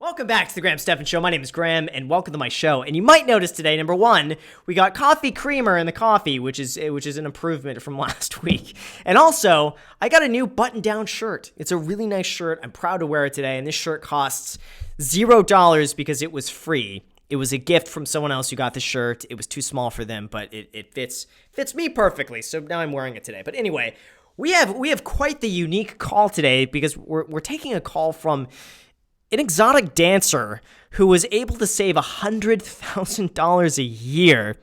Welcome back to the Graham Stephan Show. My name is Graham, and welcome to my show. And you might notice today, number one, we got coffee creamer in the coffee, which is an improvement from last week. And also, I got a new button-down shirt. It's a really nice shirt. I'm proud to wear it today, and this shirt costs $0 because it was free. It was a gift from someone else who got the shirt. It was too small for them, but it fits me perfectly. So now I'm wearing it today. But anyway, we have quite the unique call today because we're taking a call from an exotic dancer who was able to save $100,000 a year.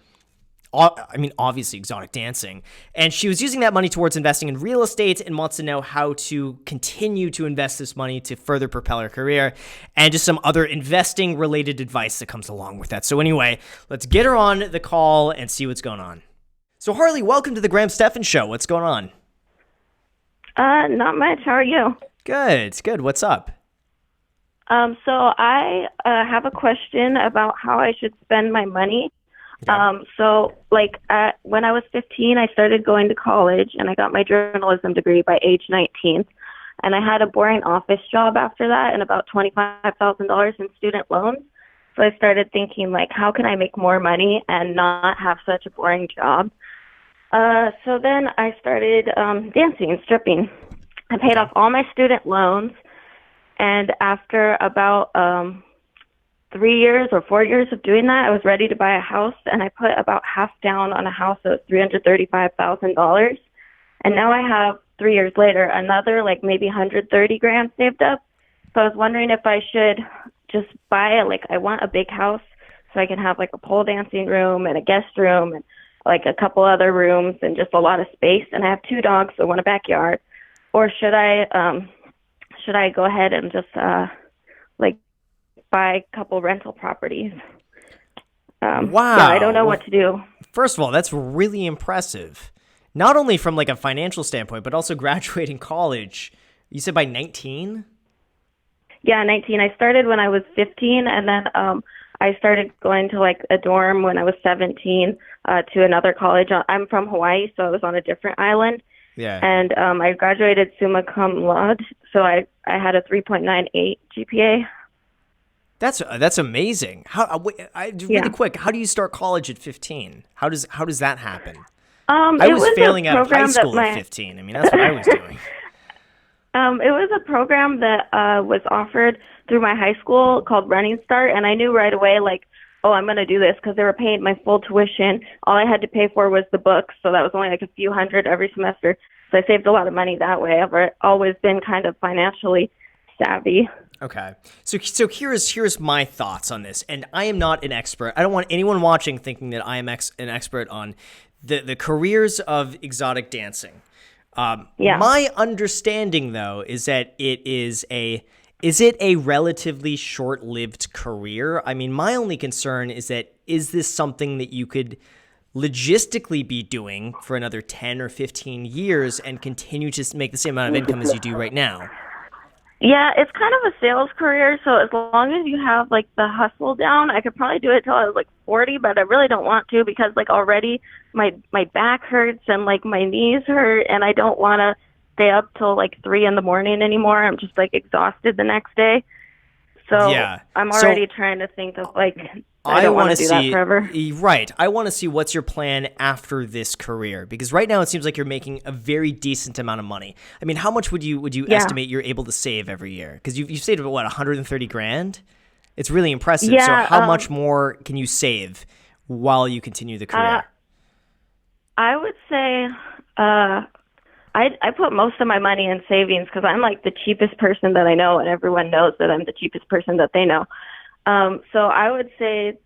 I mean, obviously exotic dancing. And she was using that money towards investing in real estate and wants to know how to continue to invest this money to further propel her career and just some other investing related advice that comes along with that. So anyway, let's get her on the call and see what's going on. So Harley, welcome to the Graham Stephan Show. What's going on? Not much. How are you? Good. What's up? So I have a question about how I should spend my money. Okay. When I was 15, I started going to college, and I got my journalism degree by age 19. And I had a boring office job after that and about $25,000 in student loans. So I started thinking, how can I make more money and not have such a boring job? So then I started dancing and stripping. I paid off all my student loans. And after about 3 years or 4 years of doing that, I was ready to buy a house, and I put about half down on a house that was $335,000. And now I have 3 years later another maybe 130 grand saved up. So I was wondering if I should just buy I want a big house so I can have a pole dancing room and a guest room and a couple other rooms and just a lot of space. And I have 2 dogs, so I want a backyard. Or should I go ahead and just buy a couple rental properties? Wow. Yeah, I don't know what to do. First of all, that's really impressive. Not only from a financial standpoint, but also graduating college. You said by 19? Yeah, 19. I started when I was 15, and then I started going to a dorm when I was 17 to another college. I'm from Hawaii, so I was on a different island. Yeah. And I graduated summa cum laude, so I had a 3.98 GPA. That's amazing. Really quick, how do you start college at 15? How does that happen? I was failing out of high school at 15. I mean, that's what I was doing. It was a program that was offered through my high school called Running Start, and I knew right away, I'm going to do this because they were paying my full tuition. All I had to pay for was the books, so that was only a few hundred every semester. So I saved a lot of money that way. I've always been kind of financially savvy. Okay. So here's my thoughts on this, and I am not an expert. I don't want anyone watching thinking that I am an expert on the careers of exotic dancing. My understanding, though, is that is it a relatively short-lived career? I mean, my only concern is this something that you could logistically be doing for another 10 or 15 years and continue to make the same amount of income as you do right now? Yeah, it's kind of a sales career, so as long as you have the hustle down, I could probably do it till I was 40, but I really don't want to because already my back hurts and my knees hurt, and I don't want to stay up till 3 in the morning anymore. I'm just exhausted the next day. So yeah. I'm already trying to think of I don't want to do that forever. Right. I want to see what's your plan after this career, because right now it seems like you're making a very decent amount of money. I mean, how much would you estimate you're able to save every year? Because you've saved about 130 grand. It's really impressive. Yeah, so how much more can you save while you continue the career? I would say I put most of my money in savings because I'm the cheapest person that I know, and everyone knows that I'm the cheapest person that they know. So I would say,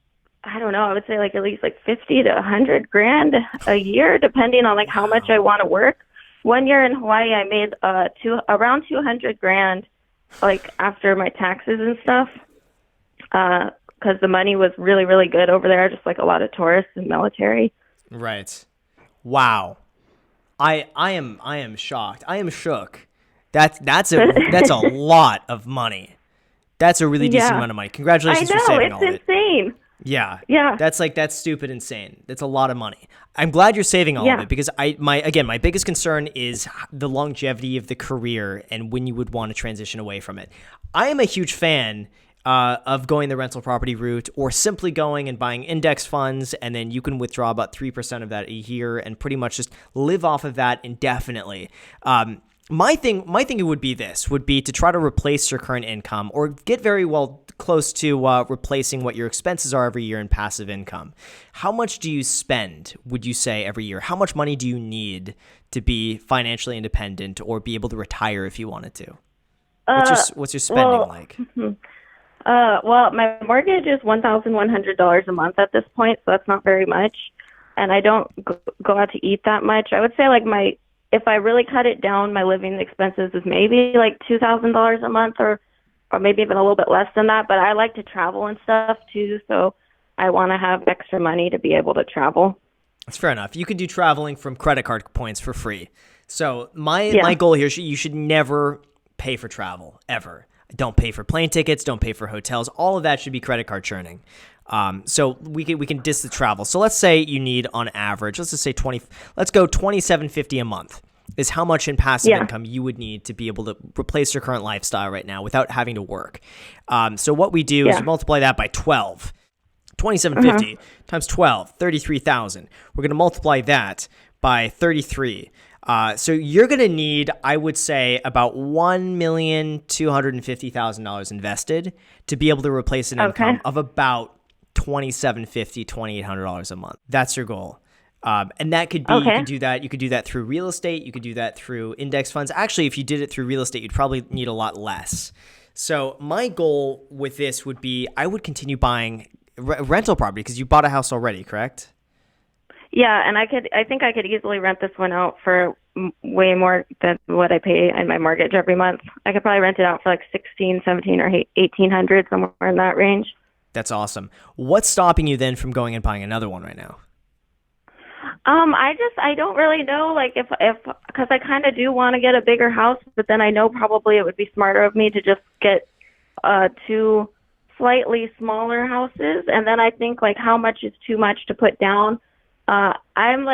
I don't know, I would say at least 50 to 100 grand a year, depending on how much I want to work. 1 year in Hawaii, I made around 200 grand, after my taxes and stuff, because the money was really, really good over there, just a lot of tourists and military. Right. Wow. I am shocked. I am shook. That's a lot of money. That's a really decent amount of money. Congratulations for saving all of it. It's insane. Yeah. That's stupid insane. That's a lot of money. I'm glad you're saving all of it because my biggest concern is the longevity of the career and when you would want to transition away from it. I am a huge fan of going the rental property route, or simply going and buying index funds, and then you can withdraw about 3% of that a year and pretty much just live off of that indefinitely. My thing would be to try to replace your current income or get very well close to replacing what your expenses are every year in passive income. How much do you spend, would you say, every year? How much money do you need to be financially independent or be able to retire if you wanted to? What's your spending like? Well, my mortgage is $1,100 a month at this point, so that's not very much. And I don't go out to eat that much. I would say like if I really cut it down, my living expenses is maybe like $2,000 a month or maybe even a little bit less than that. But I like to travel and stuff too, so I want to have extra money to be able to travel. That's fair enough. You can do traveling from credit card points for free. So my goal here, you should never pay for travel, ever. Don't pay for plane tickets, don't pay for hotels. All of that should be credit card churning. So we can diss the travel. So let's say you need on average, let's just say $27.50 a month is how much in passive income you would need to be able to replace your current lifestyle right now without having to work. So what we do is we multiply that by 12. $27.50 times 12, $33,000. We're going to multiply that by 33. So you're going to need, I would say, about $1,250,000 invested to be able to replace an income of about $2,750, $2,800 a month. That's your goal. And that could be, you could do that through real estate. You could do that through index funds. Actually, if you did it through real estate, you'd probably need a lot less. So my goal with this would be, I would continue buying rental property because you bought a house already, correct? Yeah, and I think I could easily rent this one out for way more than what I pay in my mortgage every month. I could probably rent it out for like $1,600, $1,700 or $1,800, somewhere in that range. That's awesome. What's stopping you then from going and buying another one right now? I don't really know, like because I kind of do want to get a bigger house, but then I know probably it would be smarter of me to just get two slightly smaller houses, and then I think like how much is too much to put down. I'm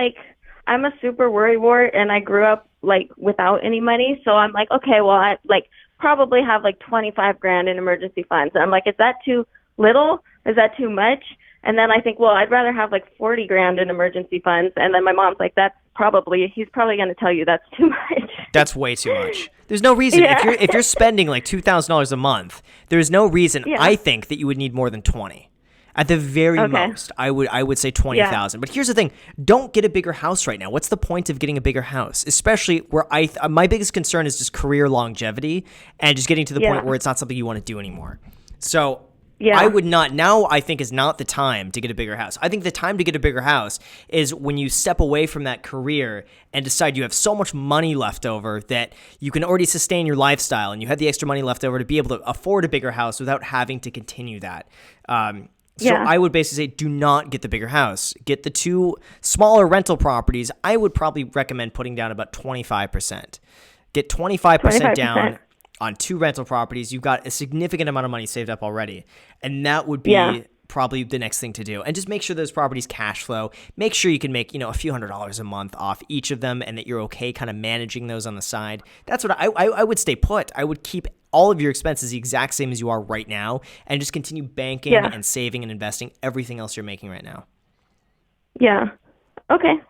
a super worrywart, and I grew up like without any money, so I'm like, okay, well, I like probably have like 25 grand in emergency funds. And I'm like, is that too little? Is that too much? And then I think, well, I'd rather have like 40 grand in emergency funds. And then my mom's like, he's probably going to tell you that's too much. That's way too much. There's no reason. If you're spending like $2,000 a month, there's no reason I think that you would need more than 20. At the very most, I would say 20,000. But here's the thing: don't get a bigger house right now. What's the point of getting a bigger house? Especially where my biggest concern is just career longevity and just getting to the point where it's not something you want to do anymore. So I would not. Now I think is not the time to get a bigger house. I think the time to get a bigger house is when you step away from that career and decide you have so much money left over that you can already sustain your lifestyle and you have the extra money left over to be able to afford a bigger house without having to continue that. So I would basically say, do not get the bigger house. Get the two smaller rental properties. I would probably recommend putting down about 25%. Get 25% down on two rental properties. You've got a significant amount of money saved up already. And that would be probably the next thing to do. And just make sure those properties cash flow. Make sure you can make, a few $100s a month off each of them and that you're okay kind of managing those on the side. That's what I would stay put. I would keep all of your expenses the exact same as you are right now and just continue banking and saving and investing everything else you're making right now. Yeah. Okay.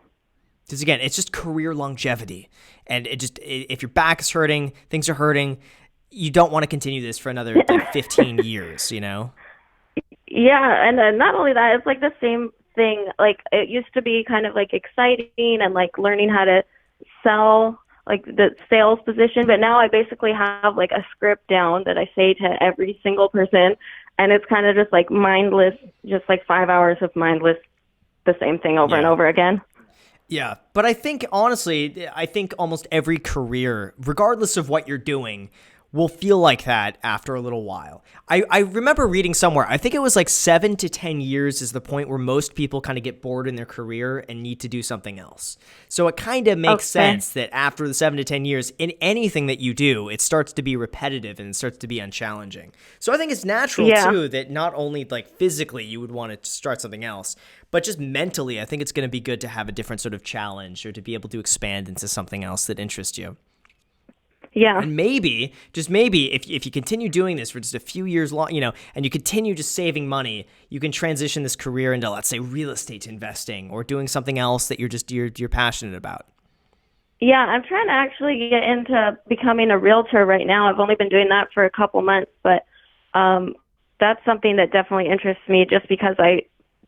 Because again, it's just career longevity. And if your back is hurting, things are hurting, you don't want to continue this for another 15 years, Yeah. And not only that, it's like the same thing. Like it used to be kind of like exciting and like learning how to sell, like the sales position, but now I basically have like a script down that I say to every single person, and it's kind of just like mindless, just like 5 hours of mindless, the same thing over and over again. Yeah, but I think honestly, almost every career, regardless of what you're doing, will feel like that after a little while. I remember reading somewhere, I think it was like 7 to 10 years is the point where most people kind of get bored in their career and need to do something else. So it kind of makes sense that after the 7 to 10 years, in anything that you do, it starts to be repetitive and it starts to be unchallenging. So I think it's natural too that not only like physically you would want to start something else, but just mentally, I think it's going to be good to have a different sort of challenge or to be able to expand into something else that interests you. Yeah. And maybe, just maybe, if you continue doing this for just a few years long, and you continue just saving money, you can transition this career into, let's say, real estate investing or doing something else that you're passionate about. Yeah, I'm trying to actually get into becoming a realtor right now. I've only been doing that for a couple months, but that's something that definitely interests me just because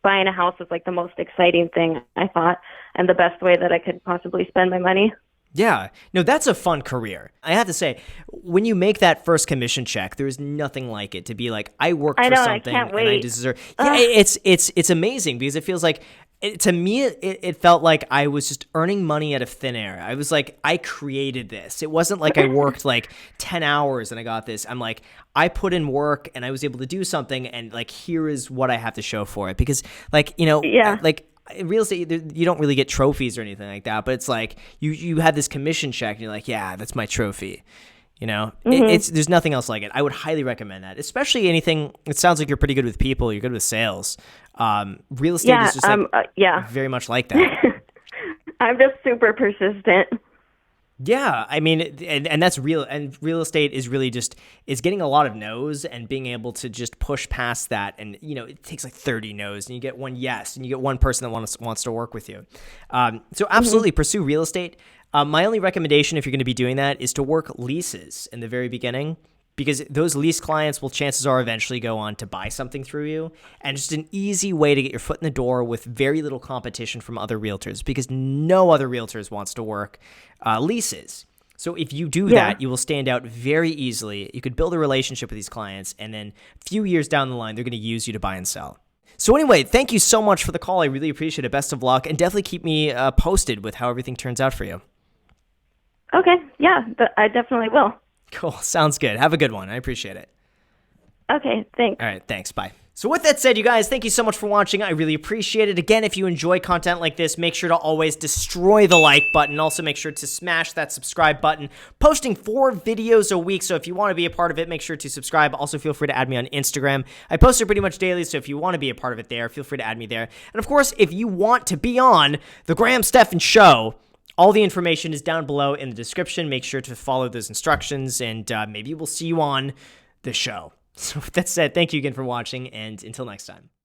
buying a house is like the most exciting thing, I thought, and the best way that I could possibly spend my money. Yeah, no, that's a fun career. I have to say, when you make that first commission check, there's nothing like it to be like, I worked for something I can't and I wait. deserve. Yeah, it's amazing because it feels like, to me, it felt like I was just earning money out of thin air. I was like, I created this. It wasn't like I worked like 10 hours and I got this. I'm like, I put in work and I was able to do something, and like, here is what I have to show for it. Because like, like, in real estate, you don't really get trophies or anything like that, but it's like you had this commission check and you're like, yeah, that's my trophy. There's nothing else like it. I would highly recommend that, especially anything. It sounds like you're pretty good with people. You're good with sales. Real estate is just very much like that. I'm just super persistent. Yeah, I mean, and that's real. And real estate is really is getting a lot of no's and being able to just push past that. And it takes like 30 no's, and you get one yes, and you get one person that wants to work with you. So absolutely pursue real estate. My only recommendation, if you're going to be doing that, is to work leases in the very beginning, because those lease clients will, chances are, eventually go on to buy something through you. And just an easy way to get your foot in the door with very little competition from other realtors, because no other realtors wants to work leases. So if you do that, you will stand out very easily. You could build a relationship with these clients, and then a few years down the line, they're going to use you to buy and sell. So anyway, thank you so much for the call. I really appreciate it. Best of luck, and definitely keep me posted with how everything turns out for you. Okay, yeah, I definitely will. Cool. Sounds good. Have a good one. I appreciate it. Okay, thanks. All right, thanks. Bye. So with that said, you guys, thank you so much for watching. I really appreciate it. Again, if you enjoy content like this, make sure to always destroy the like button. Also, make sure to smash that subscribe button. Posting 4 videos a week, so if you want to be a part of it, make sure to subscribe. Also, feel free to add me on Instagram. I post it pretty much daily, so if you want to be a part of it there, feel free to add me there. And of course, if you want to be on the Graham Stephan Show, all the information is down below in the description. Make sure to follow those instructions, and maybe we'll see you on the show. So with that said, thank you again for watching, and until next time.